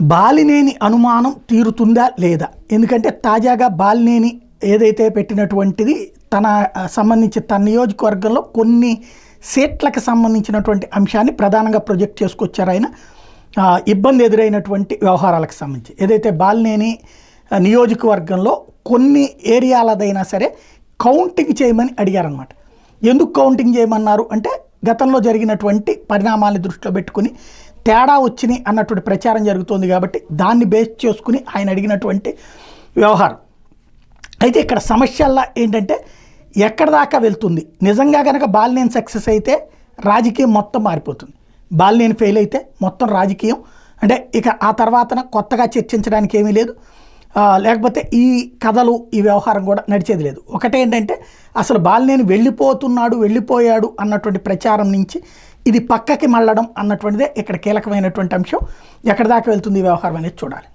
బాలినేని అనుమానం తీరుతుందా లేదా? ఎందుకంటే తాజాగా బాలినేని ఏదైతే పెట్టినటువంటిది తన సంబంధించి తన నియోజకవర్గంలో కొన్ని సీట్లకు సంబంధించినటువంటి అంశాన్ని ప్రధానంగా ప్రొజెక్ట్ చేసుకొచ్చారు ఆయన. ఇబ్బంది ఎదురైనటువంటి వ్యవహారాలకు సంబంధించి ఏదైతే బాలినేని నియోజకవర్గంలో కొన్ని ఏరియాలదైనా సరే కౌంటింగ్ చేయమని అడిగారనమాట. ఎందుకు కౌంటింగ్ చేయమన్నారు అంటే గతంలో జరిగినటువంటి పరిణామాలను దృష్టిలో పెట్టుకుని తేడా వచ్చినాయి అన్నటువంటి ప్రచారం జరుగుతుంది కాబట్టి దాన్ని బేస్ చేసుకుని ఆయన అడిగినటువంటి వ్యవహారం. అయితే ఇక్కడ సమస్యల్లా ఏంటంటే ఎక్కడ దాకా వెళ్తుంది, నిజంగా కనుక బాలినేని సక్సెస్ అయితే రాజకీయం మొత్తం మారిపోతుంది, బాలినేని ఫెయిల్ అయితే మొత్తం రాజకీయం అంటే ఇక ఆ తర్వాతన కొత్తగా చర్చించడానికి ఏమీ లేదు, లేకపోతే ఈ కథలు ఈ వ్యవహారం కూడా నడిచేది లేదు. ఒకటేంటంటే అసలు బాలినేని వెళ్ళిపోయాడు అన్నటువంటి ప్రచారం నుంచి ఇది పక్కకి మళ్ళడం అన్నటువంటిదే ఇక్కడ కీలకమైనటువంటి అంశం. ఎక్కడ దాకా వెళ్తుంది ఈ వ్యవహారం అనేది చూడాలి.